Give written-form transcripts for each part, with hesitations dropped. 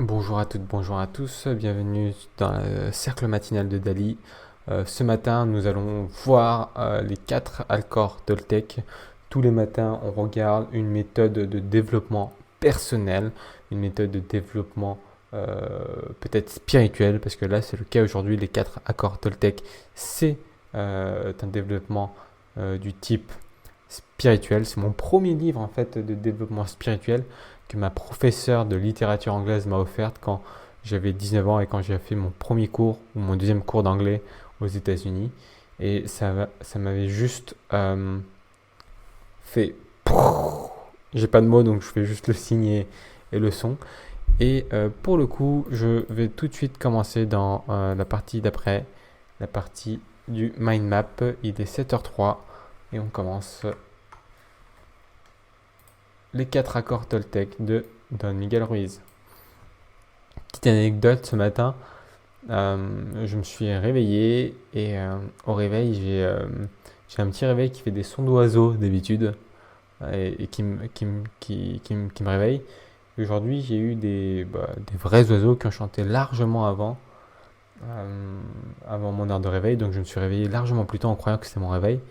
Bonjour à toutes, bonjour à tous, bienvenue dans le cercle matinal de Dali. Ce matin, nous allons voir les 4 accords Toltec. Tous les matins, on regarde une méthode de développement personnel, une méthode de développement peut-être spirituel, parce que là, c'est le cas aujourd'hui. Les 4 accords Toltec, c'est un développement du type spirituel. C'est mon premier livre en fait de développement spirituel que ma professeure de littérature anglaise m'a offerte quand j'avais 19 ans et quand j'ai fait mon premier cours ou mon deuxième cours d'anglais aux États-Unis. Et ça m'avait juste fait. J'ai pas de mots donc je fais juste le signe et le son. Et pour le coup, je vais tout de suite commencer dans la partie d'après, la partie du mind map. Il est 7h03 et on commence les 4 accords Toltec de Don Miguel Ruiz. Petite anecdote, ce matin, je me suis réveillé et au réveil, j'ai un petit réveil qui fait des sons d'oiseaux d'habitude et qui me réveille. Aujourd'hui, j'ai eu des vrais oiseaux qui ont chanté largement avant mon heure de réveil, donc je me suis réveillé largement plus tôt en croyant que c'était mon réveil.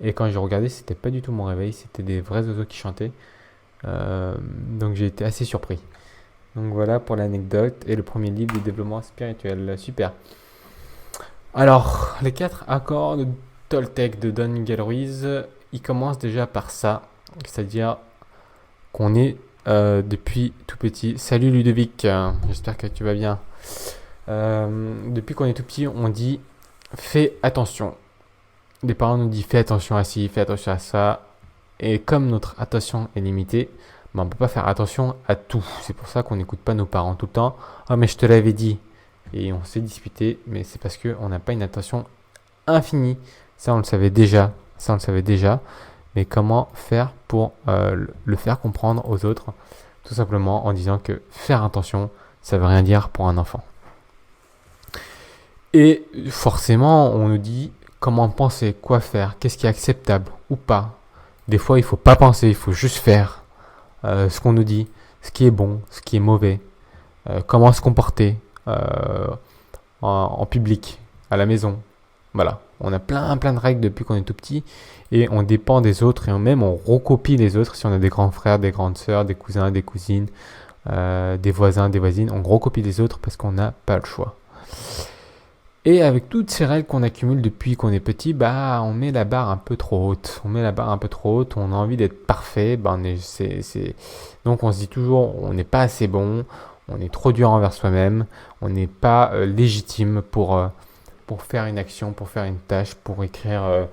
Et quand j'ai regardé, c'était pas du tout mon réveil, c'était des vrais oiseaux qui chantaient. Donc j'ai été assez surpris. Donc voilà pour l'anecdote et le premier livre de développement spirituel. Super. Alors, les 4 accords de Toltec de Don Miguel Ruiz, ils commencent déjà par ça, c'est-à-dire qu'on est depuis tout petit. Salut Ludovic, j'espère que tu vas bien. Depuis qu'on est tout petit, on dit fais attention. Les parents nous disent fais attention à ci, fais attention à ça. Et comme notre attention est limitée, ben on ne peut pas faire attention à tout. C'est pour ça qu'on n'écoute pas nos parents tout le temps. Ah mais je te l'avais dit. Et on s'est disputé, mais c'est parce qu'on n'a pas une attention infinie. Ça on le savait déjà. Ça on le savait déjà. Mais comment faire pour le faire comprendre aux autres? Tout simplement en disant que faire attention, ça veut rien dire pour un enfant. Et forcément, on nous dit comment penser, quoi faire, qu'est-ce qui est acceptable ou pas. Des fois, il faut pas penser, il faut juste faire ce qu'on nous dit, ce qui est bon, ce qui est mauvais, comment se comporter en public, à la maison. Voilà, on a plein de règles depuis qu'on est tout petit et on dépend des autres et même on recopie les autres. Si on a des grands frères, des grandes sœurs, des cousins, des cousines, des voisins, des voisines, on recopie les autres parce qu'on n'a pas le choix. Et avec toutes ces règles qu'on accumule depuis qu'on est petit, bah on met la barre un peu trop haute. On met la barre un peu trop haute, on a envie d'être parfait, donc on se dit toujours on n'est pas assez bon, on est trop dur envers soi-même, on n'est pas légitime pour faire une action, pour faire une tâche, pour écrire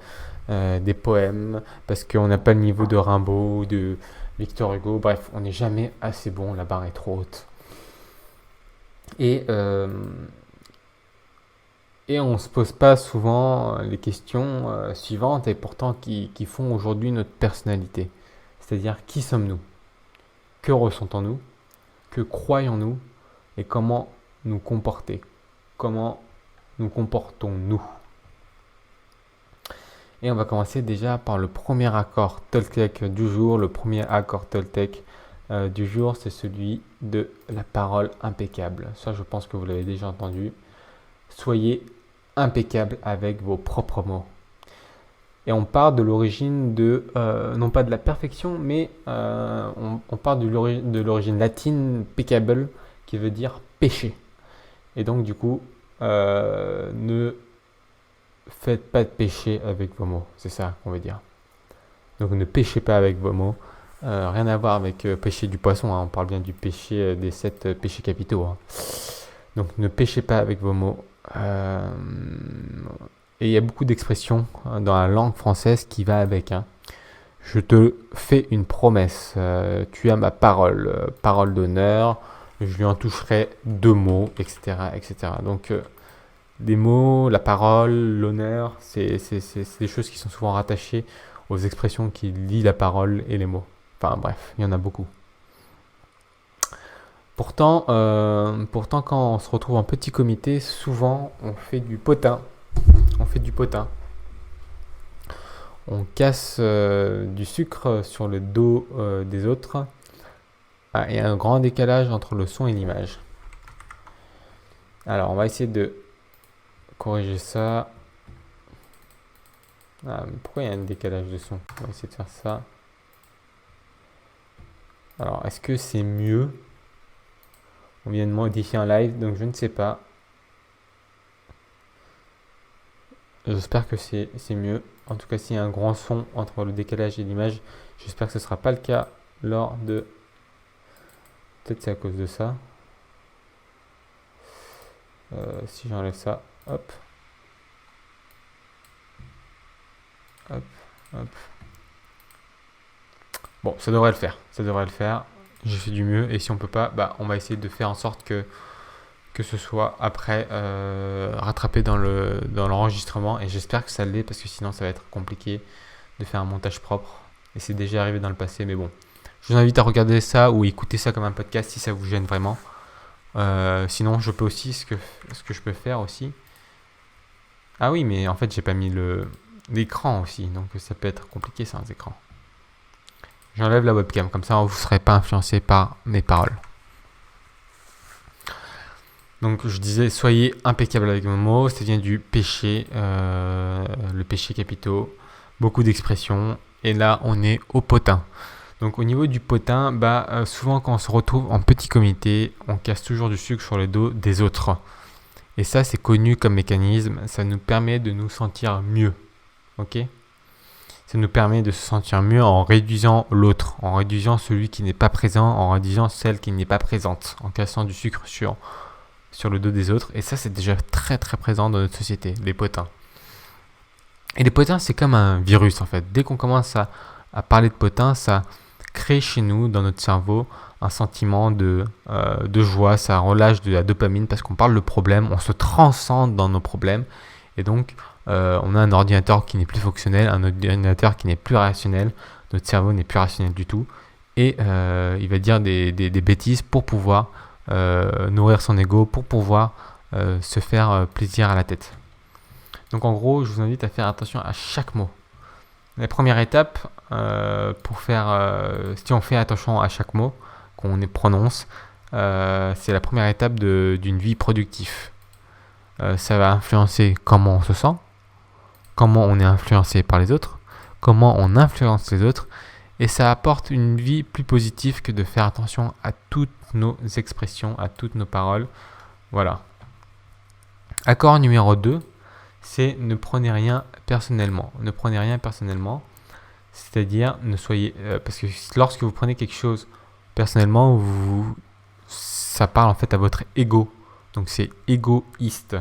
des poèmes, parce qu'on n'a pas le niveau de Rimbaud ou de Victor Hugo. Bref, on n'est jamais assez bon, la barre est trop haute. Et et on ne se pose pas souvent les questions suivantes et pourtant qui font aujourd'hui notre personnalité. C'est-à-dire qui sommes-nous? Que ressentons-nous? Que croyons-nous? Et comment nous comporter? Comment nous comportons-nous? Et on va commencer déjà par le premier accord Toltec du jour. Le premier accord Toltec du jour, c'est celui de la parole impeccable. Ça, je pense que vous l'avez déjà entendu. Soyez impeccable avec vos propres mots. Et on part de l'origine non pas de la perfection, mais on part de l'origine latine peccable, qui veut dire péché. Et donc du coup, ne faites pas de péché avec vos mots, c'est ça qu'on veut dire. Donc ne péchez pas avec vos mots. Rien à voir avec péché du poisson, hein. On parle bien du péché des 7 péchés capitaux, hein. Donc ne péchez pas avec vos mots. Et il y a beaucoup d'expressions dans la langue française qui va avec, hein. Je te fais une promesse, tu as ma parole, parole d'honneur, je lui en toucherai 2 mots, etc. etc. Donc les mots, la parole, l'honneur, c'est des choses qui sont souvent rattachées aux expressions qui lient la parole et les mots. Enfin bref, il y en a beaucoup. Pourtant, quand on se retrouve en petit comité, souvent on fait du potin. On fait du potin. On casse du sucre sur le dos des autres Ah, il y a un grand décalage entre le son et l'image. Alors, on va essayer de corriger ça. Ah, mais pourquoi il y a un décalage de son? On va essayer de faire ça. Alors, est-ce que c'est mieux? On vient de modifier un live, donc je ne sais pas. J'espère que c'est mieux. En tout cas, s'il y a un grand son entre le décalage et l'image, j'espère que ce ne sera pas le cas lors de... Peut-être c'est à cause de ça. Si j'enlève ça, hop. Hop, hop. Bon, ça devrait le faire. Ça devrait le faire. J'ai fait du mieux. Et si on peut pas, bah, on va essayer de faire en sorte que ce soit après rattrapé dans l'enregistrement. Et j'espère que ça l'est parce que sinon ça va être compliqué de faire un montage propre. Et c'est déjà arrivé dans le passé, mais bon. Je vous invite à regarder ça ou écouter ça comme un podcast si ça vous gêne vraiment. Sinon, je peux aussi, ce que je peux faire aussi. Ah oui, mais en fait, j'ai pas mis l'écran aussi. Donc ça peut être compliqué sans écran. J'enlève la webcam, comme ça vous ne serez pas influencé par mes paroles. Donc je disais, soyez impeccable avec vos mots, ça vient du péché, le péché capitaux, beaucoup d'expressions, et là on est au potin. Donc au niveau du potin, souvent quand on se retrouve en petit comité, on casse toujours du sucre sur le dos des autres. Et ça c'est connu comme mécanisme, ça nous permet de nous sentir mieux, ok ? Ça nous permet de se sentir mieux en réduisant l'autre, en réduisant celui qui n'est pas présent, en réduisant celle qui n'est pas présente, en cassant du sucre sur le dos des autres. Et ça, c'est déjà très très présent dans notre société, les potins. Et les potins, c'est comme un virus en fait. Dès qu'on commence à parler de potins, ça crée chez nous, dans notre cerveau, un sentiment de joie, ça relâche de la dopamine parce qu'on parle de problèmes, on se transcende dans nos problèmes. Et donc, on a un ordinateur qui n'est plus fonctionnel, un ordinateur qui n'est plus rationnel, notre cerveau n'est plus rationnel du tout, et il va dire des bêtises pour pouvoir nourrir son ego, pour pouvoir se faire plaisir à la tête. Donc en gros, je vous invite à faire attention à chaque mot. La première étape, pour faire, si on fait attention à chaque mot qu'on prononce, c'est la première étape d'une vie productive. Ça va influencer comment on se sent, comment on est influencé par les autres, comment on influence les autres, et ça apporte une vie plus positive que de faire attention à toutes nos expressions, à toutes nos paroles. Voilà. Accord numéro 2, c'est ne prenez rien personnellement. Ne prenez rien personnellement, c'est-à-dire ne soyez... parce que lorsque vous prenez quelque chose personnellement, ça parle en fait à votre ego. Donc c'est égoïste.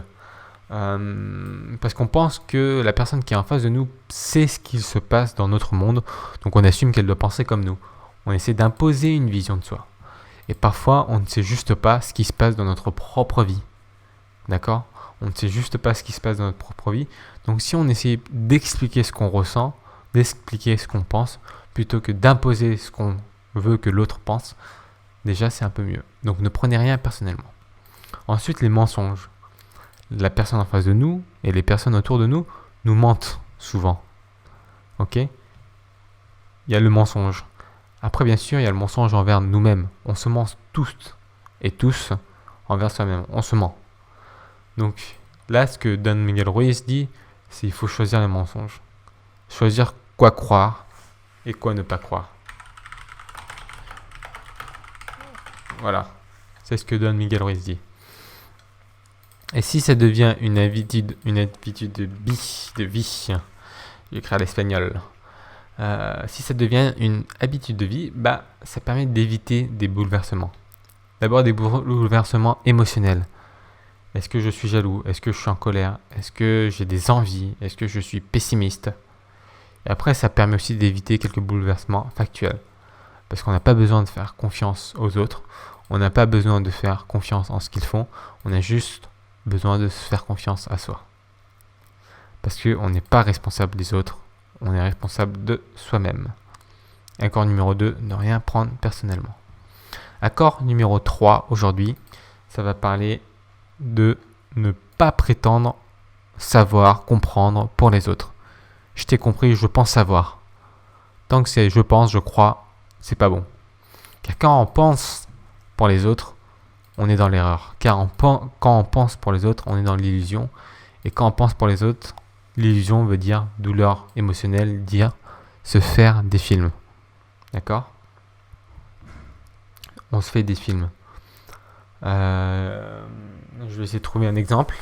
Parce qu'on pense que la personne qui est en face de nous sait ce qu'il se passe dans notre monde, donc on assume qu'elle doit penser comme nous. On essaie d'imposer une vision de soi. Et parfois, on ne sait juste pas ce qui se passe dans notre propre vie. D'accord ? On ne sait juste pas ce qui se passe dans notre propre vie. Donc si on essaie d'expliquer ce qu'on ressent, d'expliquer ce qu'on pense, plutôt que d'imposer ce qu'on veut que l'autre pense, déjà c'est un peu mieux. Donc ne prenez rien personnellement. Ensuite, les mensonges. La personne en face de nous et les personnes autour de nous nous mentent souvent. Ok ? Il y a le mensonge. Après, bien sûr, il y a le mensonge envers nous-mêmes. On se ment tous envers soi-même. On se ment. Donc là, ce que Don Miguel Ruiz dit, c'est qu'il faut choisir les mensonges. Choisir quoi croire et quoi ne pas croire. Voilà. C'est ce que Don Miguel Ruiz dit. Et si ça devient une habitude de vie, je vais écrire l'espagnol. Si ça devient une habitude de vie, ça permet d'éviter des bouleversements. D'abord des bouleversements émotionnels. Est-ce que je suis jaloux ? Est-ce que je suis en colère ? Est-ce que j'ai des envies ? Est-ce que je suis pessimiste ? Et après, ça permet aussi d'éviter quelques bouleversements factuels. Parce qu'on n'a pas besoin de faire confiance aux autres. On n'a pas besoin de faire confiance en ce qu'ils font. On a juste besoin de se faire confiance à soi. Parce qu'on n'est pas responsable des autres. On est responsable de soi-même. Accord numéro 2, ne rien prendre personnellement. Accord numéro 3, aujourd'hui, ça va parler de ne pas prétendre savoir, comprendre pour les autres. Je t'ai compris, je pense savoir. Tant que c'est je pense, je crois, c'est pas bon. Car quand on pense pour les autres, on est dans l'erreur. Quand on pense pour les autres, on est dans l'illusion. Et quand on pense pour les autres, l'illusion veut dire douleur émotionnelle, dire se faire des films. D'accord ? On se fait des films. Je vais essayer de trouver un exemple.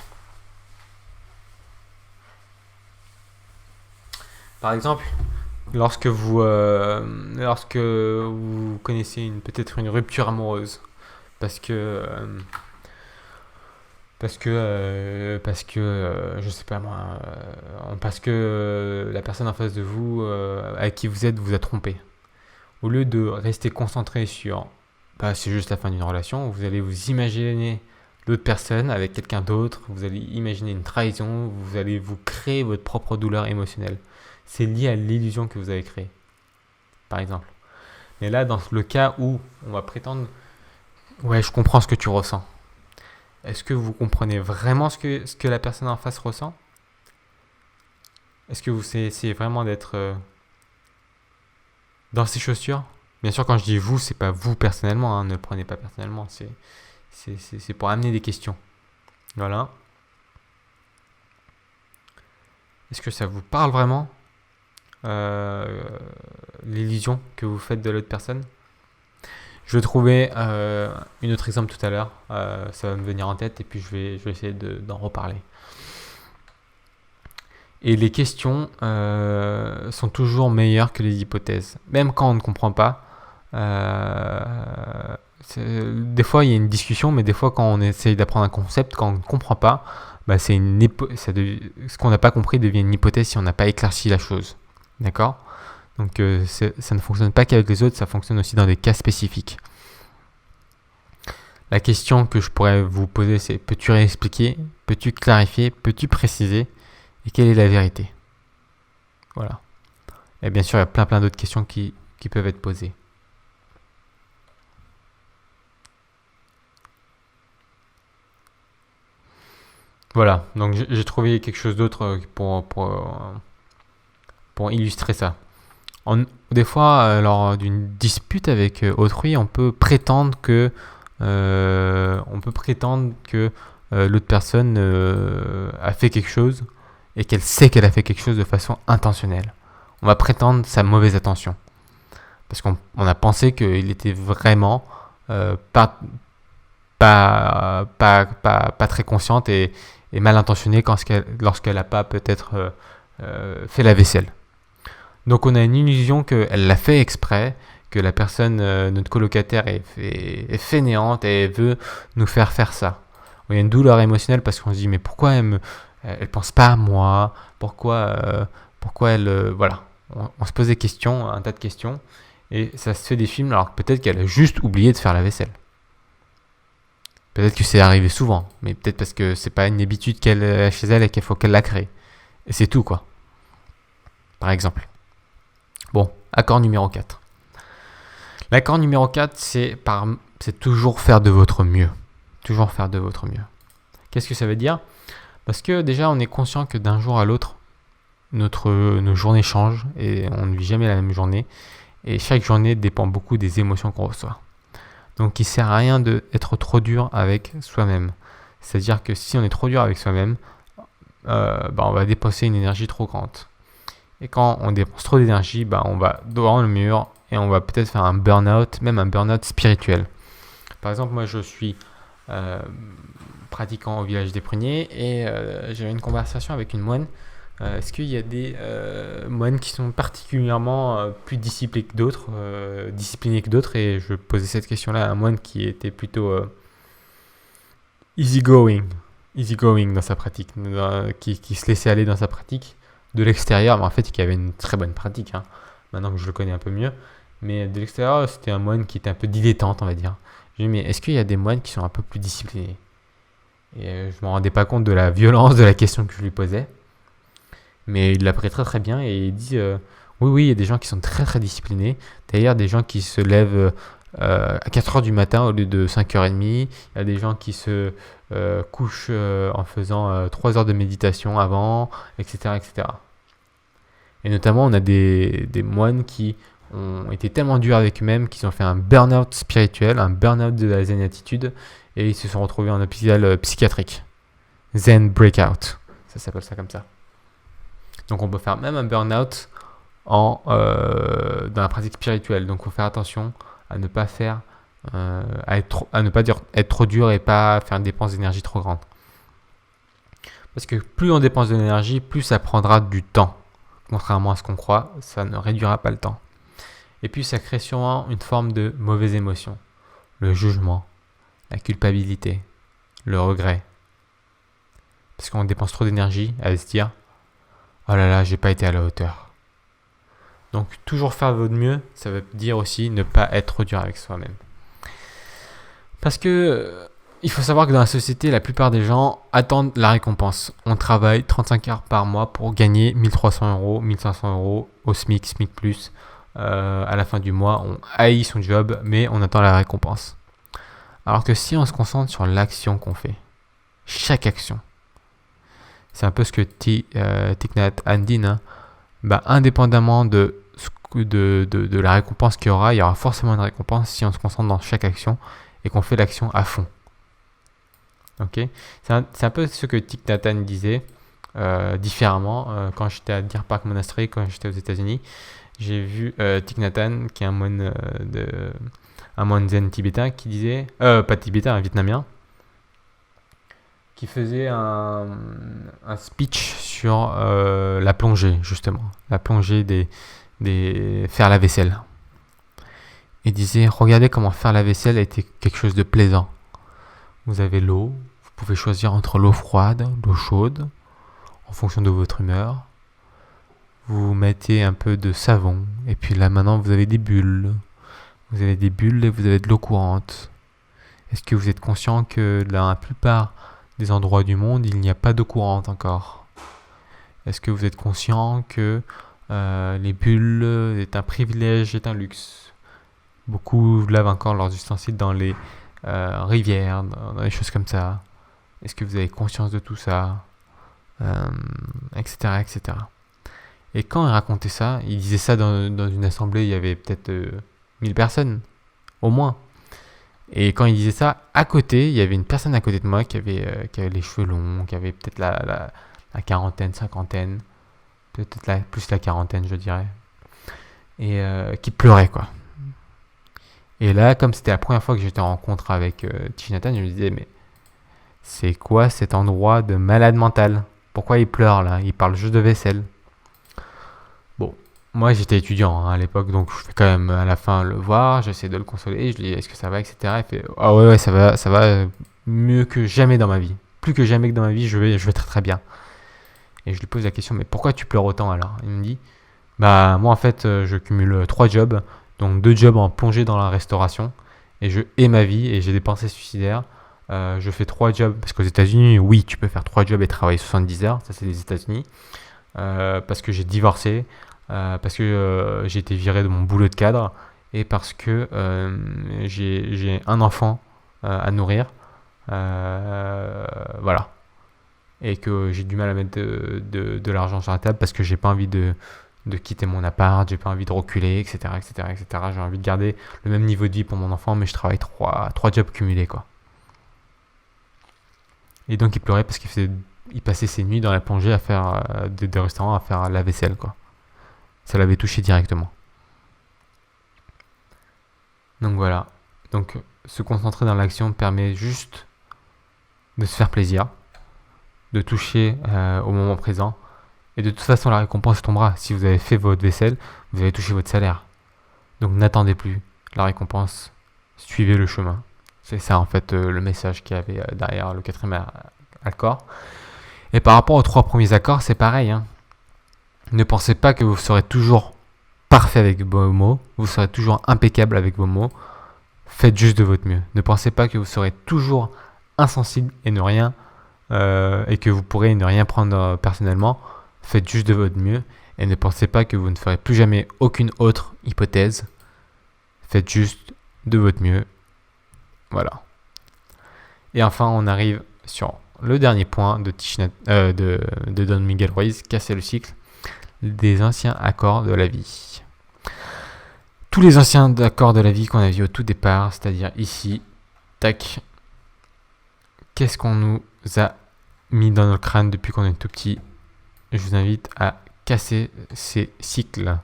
Par exemple, lorsque vous connaissez peut-être une rupture amoureuse, parce que je sais pas moi, parce que la personne en face de vous avec qui vous êtes vous a trompé. Au lieu de rester concentré sur c'est juste la fin d'une relation, vous allez vous imaginer l'autre personne avec quelqu'un d'autre, vous allez imaginer une trahison, vous allez vous créer votre propre douleur émotionnelle. C'est lié à l'illusion que vous avez créée, par exemple. Mais là, dans le cas où on va prétendre ouais, je comprends ce que tu ressens. Est-ce que vous comprenez vraiment ce que la personne en face ressent? Est-ce que vous essayez vraiment d'être dans ses chaussures? Bien sûr, quand je dis vous, c'est pas vous personnellement, hein, ne le prenez pas personnellement, c'est pour amener des questions. Voilà. Est-ce que ça vous parle vraiment l'illusion que vous faites de l'autre personne? Je vais trouver une autre exemple tout à l'heure, ça va me venir en tête et puis je vais essayer d'en reparler. Et les questions sont toujours meilleures que les hypothèses. Même quand on ne comprend pas, des fois il y a une discussion, mais des fois quand on essaye d'apprendre un concept, quand on ne comprend pas, ce qu'on n'a pas compris devient une hypothèse si on n'a pas éclairci la chose. D'accord ? Donc ça ne fonctionne pas qu'avec les autres, ça fonctionne aussi dans des cas spécifiques. La question que je pourrais vous poser, c'est peux-tu réexpliquer? Peux-tu clarifier? Peux-tu préciser? Et quelle est la vérité? Voilà. Et bien sûr, il y a plein d'autres questions qui peuvent être posées. Voilà, donc j'ai trouvé quelque chose d'autre pour illustrer ça. Des fois, lors d'une dispute avec autrui, on peut prétendre que l'autre personne a fait quelque chose et qu'elle sait qu'elle a fait quelque chose de façon intentionnelle. On va prétendre sa mauvaise intention. Parce qu'on a pensé qu'il était vraiment pas très consciente et mal intentionnée lorsqu'elle n'a pas peut-être fait la vaisselle. Donc on a une illusion qu'elle l'a fait exprès, que la personne, notre colocataire, est fainéante et veut nous faire ça. Il y a une douleur émotionnelle parce qu'on se dit mais pourquoi elle pense pas à moi? Pourquoi elle... voilà. On se pose des questions, un tas de questions, et ça se fait des films alors que peut-être qu'elle a juste oublié de faire la vaisselle. Peut-être que c'est arrivé souvent, mais peut-être parce que c'est pas une habitude qu'elle a chez elle et qu'il faut qu'elle la crée. Et c'est tout, quoi. Par exemple. Bon, accord numéro 4. L'accord numéro 4, c'est toujours faire de votre mieux. Toujours faire de votre mieux. Qu'est-ce que ça veut dire? Parce que déjà, on est conscient que d'un jour à l'autre, nos journées changent et on ne vit jamais la même journée. Et chaque journée dépend beaucoup des émotions qu'on reçoit. Donc il ne sert à rien d'être trop dur avec soi-même. C'est-à-dire que si on est trop dur avec soi-même, on va dépenser une énergie trop grande. Et quand on dépense trop d'énergie, on va devant le mur et on va peut-être faire un burn-out, même un burn-out spirituel. Par exemple, moi je suis pratiquant au village des Pruniers et j'ai eu une conversation avec une moine. Est-ce qu'il y a des moines qui sont particulièrement plus disciplinés que d'autres, et je posais cette question-là à un moine qui était plutôt easygoing dans sa pratique, qui se laissait aller dans sa pratique de l'extérieur, mais en fait qui avait une très bonne pratique, hein, maintenant que je le connais un peu mieux, mais de l'extérieur c'était un moine qui était un peu dilettante, on va dire. J'ai dit mais est-ce qu'il y a des moines qui sont un peu plus disciplinés? Et je ne me rendais pas compte de la violence de la question que je lui posais. Mais il l'a pris très très bien et il dit oui, il y a des gens qui sont très très disciplinés. D'ailleurs, des gens qui se lèvent à 4h du matin au lieu de 5h30. Il y a des gens qui se couchent en faisant 3 heures de méditation avant, etc., etc. Et notamment, on a des moines qui ont été tellement durs avec eux-mêmes qu'ils ont fait un burn-out spirituel, un burn-out de la zen attitude, et ils se sont retrouvés en hôpital psychiatrique. Zen breakout, ça s'appelle ça comme ça. Donc on peut faire même un burn-out dans la pratique spirituelle. Donc il faut faire attention à ne pas faire, à ne pas être trop dur et pas faire une dépense d'énergie trop grande. Parce que plus on dépense de l'énergie, plus ça prendra du temps. Contrairement à ce qu'on croit, ça ne réduira pas le temps. Et puis ça crée sûrement une forme de mauvaise émotion. Le jugement, la culpabilité, le regret. Parce qu'on dépense trop d'énergie à se dire « Oh là là, j'ai pas été à la hauteur ». Donc toujours faire de votre mieux, ça veut dire aussi ne pas être trop dur avec soi-même. Parce que il faut savoir que dans la société, la plupart des gens attendent la récompense. On travaille 35 heures par mois pour gagner 1300 euros, 1500 euros au SMIC, SMIC+. À la fin du mois, on haït son job, mais on attend la récompense. Alors que si on se concentre sur l'action qu'on fait, chaque action, c'est un peu ce que Thich Nhat Hanh dit, hein, indépendamment de la récompense qu'il y aura forcément une récompense si on se concentre dans chaque action et qu'on fait l'action à fond. Okay, c'est un peu ce que Thich Nhat Hanh disait différemment. Quand j'étais à Deer Park Monastery, quand j'étais aux États-Unis, j'ai vu Thich Nhat Hanh, qui est un moine zen tibétain, qui disait, pas tibétain, un vietnamien, qui faisait un speech sur la plongée, justement, la plongée faire la vaisselle. Il disait, regardez comment faire la vaisselle a été quelque chose de plaisant. Vous avez l'eau, vous pouvez choisir entre l'eau froide, l'eau chaude, en fonction de votre humeur. Vous mettez un peu de savon, et puis là maintenant vous avez des bulles. Vous avez des bulles et vous avez de l'eau courante. Est-ce que vous êtes conscient que dans la plupart des endroits du monde, il n'y a pas d'eau courante encore? Est-ce que vous êtes conscient que les bulles est un privilège, est un luxe? Beaucoup lavent encore leurs ustensiles dans les rivières, dans des choses comme ça. Est-ce que vous avez conscience de tout ça, etc., etc. Et quand il racontait ça, il disait ça dans une assemblée, il y avait peut-être 1000 personnes, au moins. Et quand il disait ça, à côté, il y avait une personne à côté de moi qui avait les cheveux longs, qui avait peut-être la quarantaine, cinquantaine, peut-être plus la quarantaine, je dirais, et qui pleurait, quoi. Et là, comme c'était la première fois que j'étais en rencontre avec Thich Nhat Hanh, je me disais, mais c'est quoi cet endroit de malade mental? Pourquoi il pleure là? Il parle juste de vaisselle. Bon, moi j'étais étudiant à l'époque, donc je fais quand même à la fin le voir, j'essaie de le consoler, je lui dis est-ce que ça va, etc. Il fait ah ouais, ça va mieux que jamais dans ma vie. Plus que jamais que dans ma vie, je vais très très bien. Et je lui pose la question, mais pourquoi tu pleures autant alors? Il me dit, moi en fait je cumule 3 jobs. Donc 2 jobs en plongée dans la restauration. Et je hais ma vie et j'ai des pensées suicidaires. Je fais 3 jobs. Parce qu'aux États-Unis, oui, tu peux faire 3 jobs et travailler 70 heures. Ça, c'est les États-Unis. Parce que j'ai divorcé. Parce que j'ai été viré de mon boulot de cadre. Et parce que j'ai un enfant à nourrir. Voilà. Et que j'ai du mal à mettre de l'argent sur la table parce que j'ai pas envie de quitter mon appart, j'ai pas envie de reculer, etc., etc., etc. J'ai envie de garder le même niveau de vie pour mon enfant, mais je travaille 3 jobs cumulés, quoi. Et donc il pleurait parce qu'il passait ses nuits dans la plongée à faire des restaurants, à faire la vaisselle, quoi. Ça l'avait touché directement. Donc voilà. Donc se concentrer dans l'action permet juste de se faire plaisir, de toucher au moment présent. Et de toute façon, la récompense tombera. Si vous avez fait votre vaisselle, vous avez touché votre salaire. Donc n'attendez plus la récompense, suivez le chemin. C'est ça en fait le message qu'il y avait derrière le 4e accord. Et par rapport aux 3 premiers accords, c'est pareil. Hein. Ne pensez pas que vous serez toujours parfait avec vos mots, vous serez toujours impeccable avec vos mots. Faites juste de votre mieux. Ne pensez pas que vous serez toujours insensible et et que vous pourrez ne rien prendre personnellement. Faites juste de votre mieux et ne pensez pas que vous ne ferez plus jamais aucune autre hypothèse. Faites juste de votre mieux. Voilà. Et enfin, on arrive sur le dernier point de Don Miguel Ruiz, casser le cycle des anciens accords de la vie. tous les anciens accords de la vie qu'on a vus au tout départ, c'est-à-dire ici, tac, qu'est-ce qu'on nous a mis dans notre crâne depuis qu'on est tout petit. Je vous invite à casser ces cycles.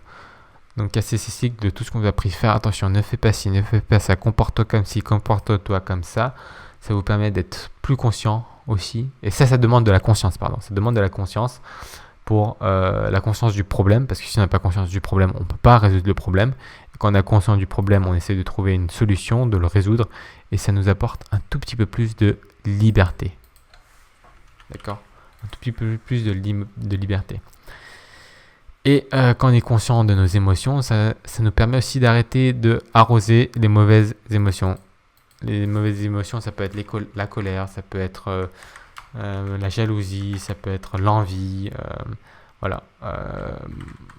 Donc casser ces cycles de tout ce qu'on vous a appris. Faire attention, ne fais pas ci, ne fais pas ça, comporte-toi comme ci, comporte-toi comme ça. Ça vous permet d'être plus conscient aussi. Et ça demande de la conscience, pardon. Ça demande de la conscience pour la conscience du problème. Parce que si on n'a pas conscience du problème, on ne peut pas résoudre le problème. Et quand on a conscience du problème, on essaie de trouver une solution, de le résoudre. Et ça nous apporte un tout petit peu plus de liberté. D'accord ? Un tout petit peu plus de liberté. Et quand on est conscient de nos émotions, ça nous permet aussi d'arrêter de arroser les mauvaises émotions. Les mauvaises émotions, ça peut être la colère, ça peut être la jalousie, ça peut être l'envie, voilà.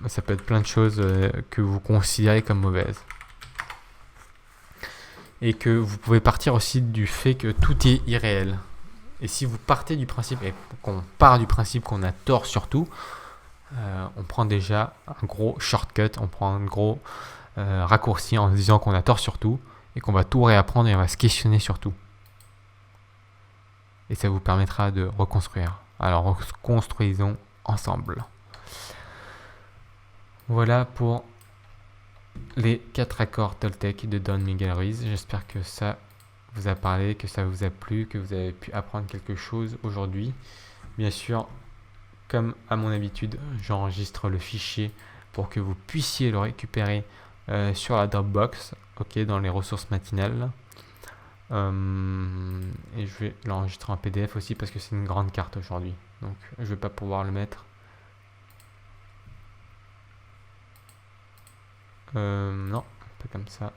Ça peut être plein de choses que vous considérez comme mauvaises. Et que vous pouvez partir aussi du fait que tout est irréel. Et si vous partez du principe, et qu'on part du principe qu'on a tort sur tout, on prend déjà un gros shortcut, on prend un gros raccourci en se disant qu'on a tort sur tout et qu'on va tout réapprendre et on va se questionner sur tout. Et ça vous permettra de reconstruire. Alors reconstruisons ensemble. Voilà pour les 4 accords Toltec de Don Miguel Ruiz. J'espère que ça vous a parlé, que ça vous a plu, que vous avez pu apprendre quelque chose aujourd'hui. Bien sûr, comme à mon habitude, j'enregistre le fichier pour que vous puissiez le récupérer sur la Dropbox, dans les ressources matinales. Et je vais l'enregistrer en PDF aussi parce que c'est une grande carte aujourd'hui. Donc je ne vais pas pouvoir le mettre. Non, pas comme ça.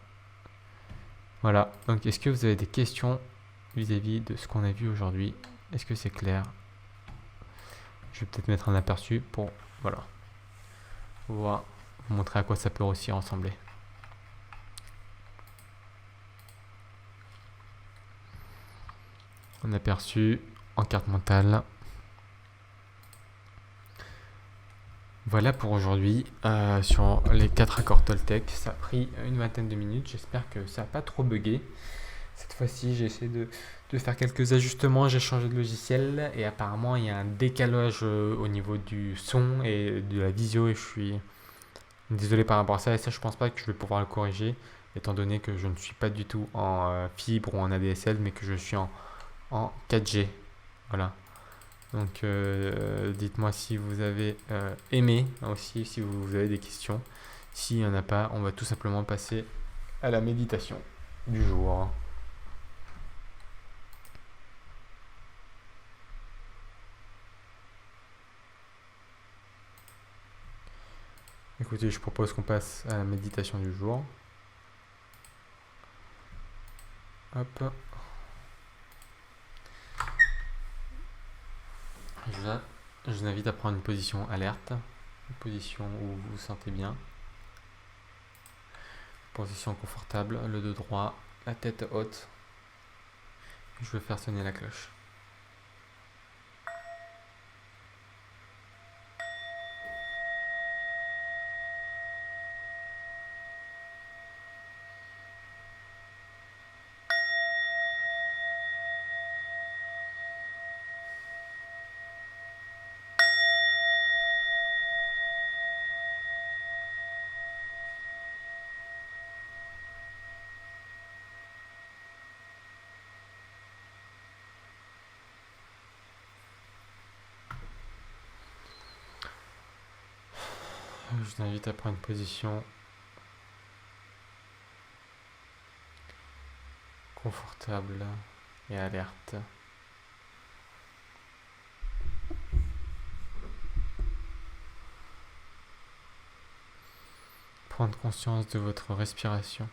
Voilà, donc est-ce que vous avez des questions vis-à-vis de ce qu'on a vu aujourd'hui? Est-ce que c'est clair? Je vais peut-être mettre un aperçu pour vous montrer à quoi ça peut aussi ressembler. Un aperçu en carte mentale. Voilà pour aujourd'hui sur les 4 accords Toltec. Ça a pris une vingtaine de minutes. J'espère que ça n'a pas trop bugué. Cette fois-ci, j'ai essayé de faire quelques ajustements. J'ai changé de logiciel et apparemment, il y a un décalage au niveau du son et de la visio. Et je suis désolé par rapport à ça. Et ça, je pense pas que je vais pouvoir le corriger étant donné que je ne suis pas du tout en fibre ou en ADSL, mais que je suis en 4G. Voilà. Donc dites-moi si vous avez aimé aussi, si vous avez des questions. S'il n'y en a pas, on va tout simplement passer à la méditation du jour. Écoutez, je propose qu'on passe à la méditation du jour. Hop. Je vous invite à prendre une position alerte, une position où vous vous sentez bien. Position confortable, le dos droit, la tête haute. Je vais faire sonner la cloche. Je vous invite à prendre une position confortable et alerte. Prendre conscience de votre respiration.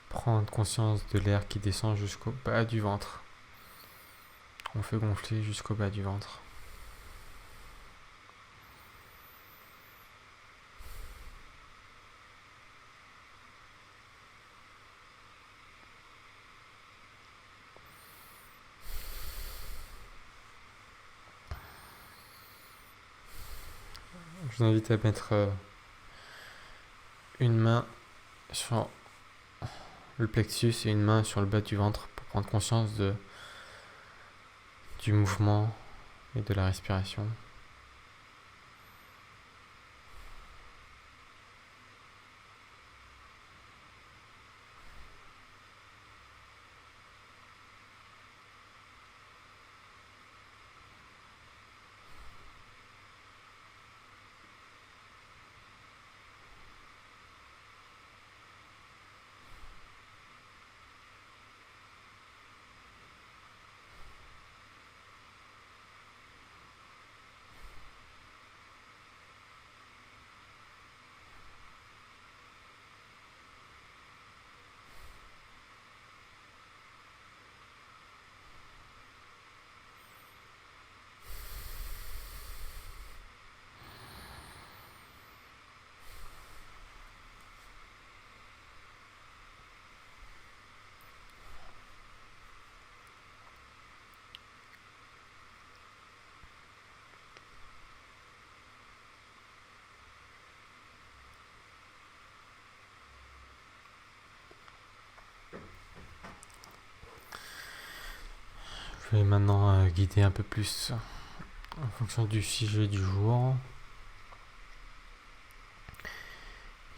Prendre conscience de l'air qui descend jusqu'au bas du ventre. on fait gonfler jusqu'au bas du ventre. Je vous invite à mettre une main sur le plexus et une main sur le bas du ventre pour prendre conscience du mouvement et de la respiration. Je vais maintenant guider un peu plus en fonction du sujet du jour.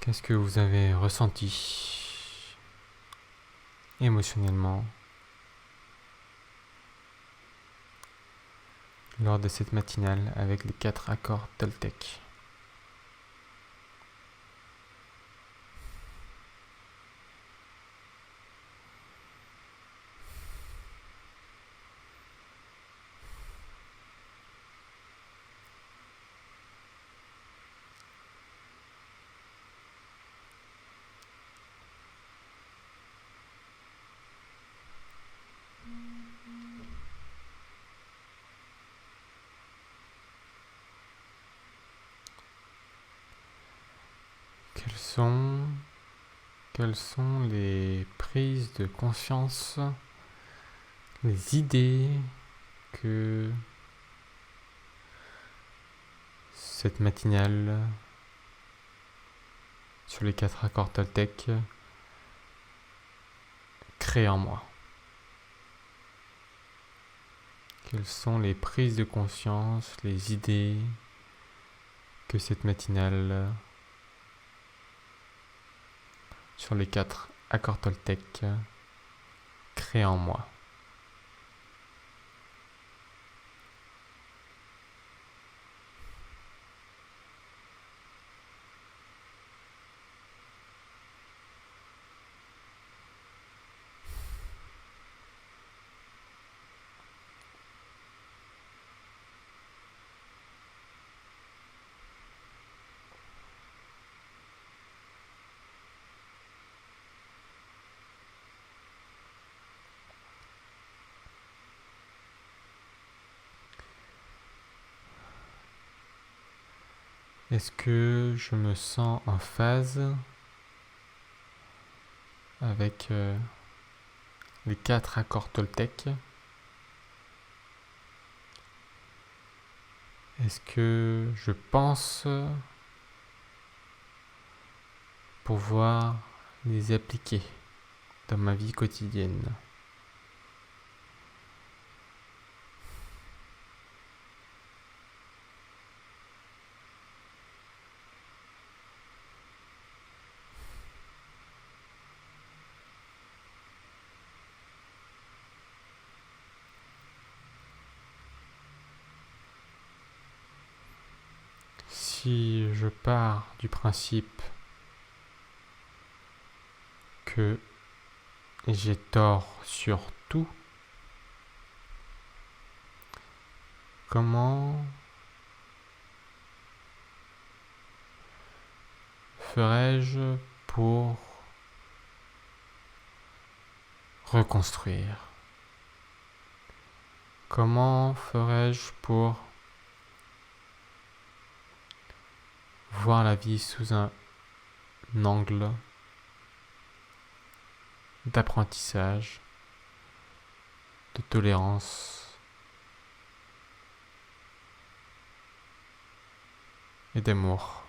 Qu'est-ce que vous avez ressenti émotionnellement lors de cette matinale avec les 4 accords Toltec? Quelles sont les prises de conscience, les idées que cette matinale sur les 4 accords Toltec crée en moi? Quelles sont les prises de conscience, les idées que cette matinale sur les 4 accords Toltec crée en moi? Est-ce que je me sens en phase avec les 4 accords Toltec? Est-ce que je pense pouvoir les appliquer dans ma vie quotidienne? Si je pars du principe que j'ai tort sur tout, comment ferais-je pour reconstruire? Comment ferais-je pour voir la vie sous un angle d'apprentissage, de tolérance et d'amour?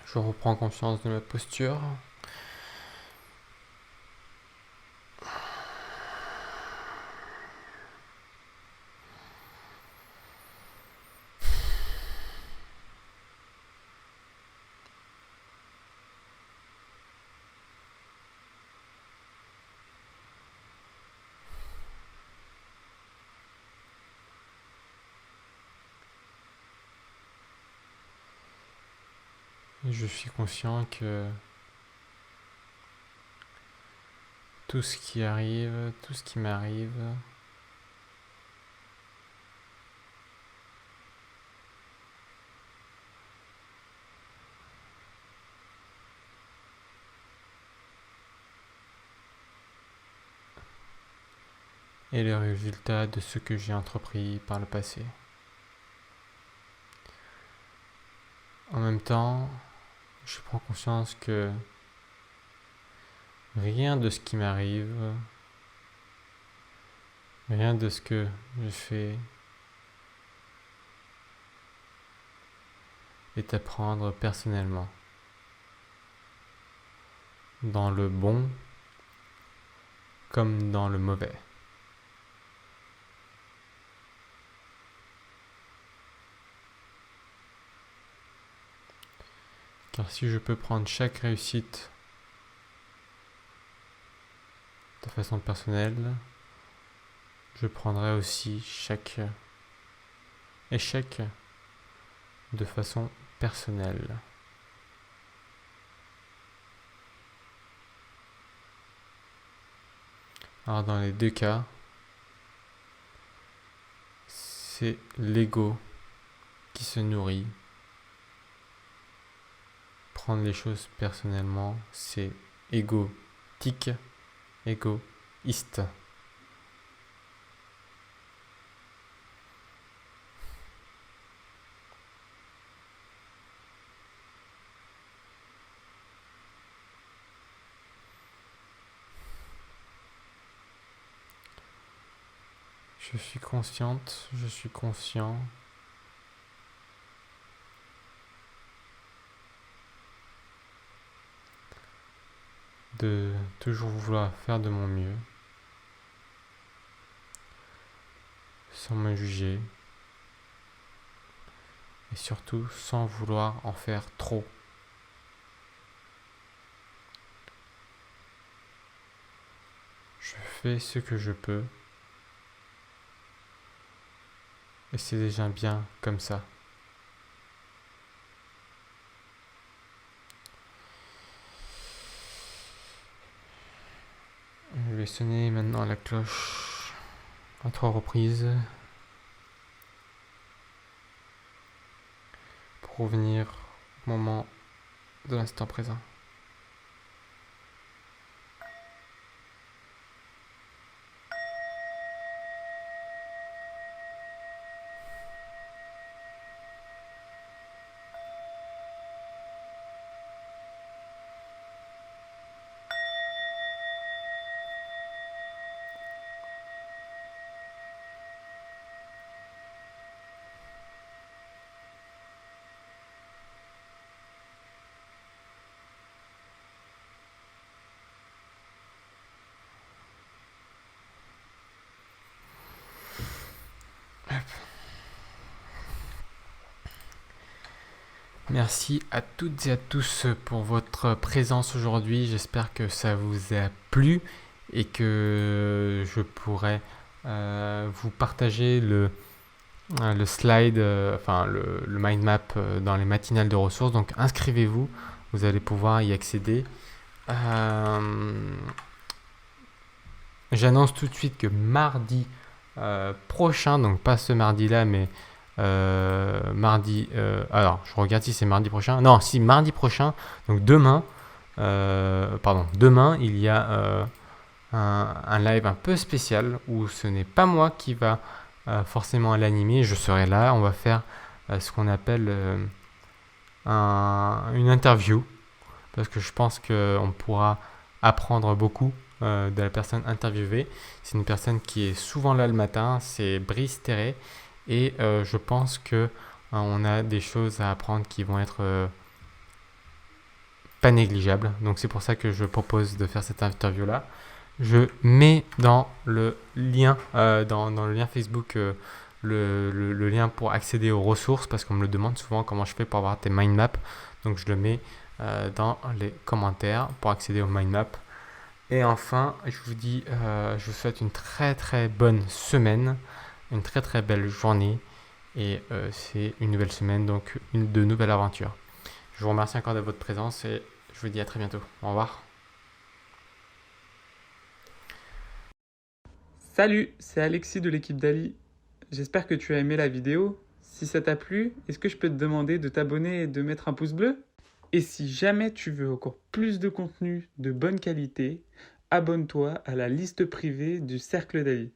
Je reprends conscience de ma posture. Et je suis conscient que tout ce qui arrive, tout ce qui m'arrive, est le résultat de ce que j'ai entrepris par le passé. En même temps, je prends conscience que rien de ce qui m'arrive, rien de ce que je fais est à prendre personnellement, dans le bon comme dans le mauvais. Car si je peux prendre chaque réussite de façon personnelle, je prendrai aussi chaque échec de façon personnelle. Alors dans les deux cas, c'est l'ego qui se nourrit. Prendre les choses personnellement, c'est égotique, égoïste. Je suis consciente, je suis conscient de toujours vouloir faire de mon mieux, sans me juger, et surtout sans vouloir en faire trop. Je fais ce que je peux, et c'est déjà bien comme ça. Je vais sonner maintenant la cloche à 3 reprises pour revenir au moment de l'instant présent. Merci à toutes et à tous pour votre présence aujourd'hui. J'espère que ça vous a plu et que je pourrai vous partager le slide, enfin le mind map dans les matinales de ressources. Donc inscrivez-vous, vous allez pouvoir y accéder. J'annonce tout de suite que mardi prochain, donc pas ce mardi-là, mais mardi. Alors, je regarde si c'est mardi prochain. Non, si mardi prochain, donc demain. Demain, il y a un live un peu spécial où ce n'est pas moi qui va forcément l'animer. Je serai là. On va faire ce qu'on appelle une interview parce que je pense qu'on pourra apprendre beaucoup de la personne interviewée. C'est une personne qui est souvent là le matin, c'est Brice Terré, et je pense que on a des choses à apprendre qui vont être pas négligeables. Donc c'est pour ça que je propose de faire cette interview là. Je mets dans le lien, dans le lien Facebook, le lien pour accéder aux ressources parce qu'on me le demande souvent comment je fais pour avoir tes mind maps. Donc je le mets dans les commentaires pour accéder au mind map. Et enfin, je vous dis, je vous souhaite une très très bonne semaine, une très très belle journée. Et c'est une nouvelle semaine, donc de nouvelles aventures. Je vous remercie encore de votre présence et je vous dis à très bientôt. Au revoir. Salut, c'est Alexis de l'équipe d'Ali. J'espère que tu as aimé la vidéo. Si ça t'a plu, est-ce que je peux te demander de t'abonner et de mettre un pouce bleu? Et si jamais tu veux encore plus de contenu de bonne qualité, abonne-toi à la liste privée du Cercle d'Ali.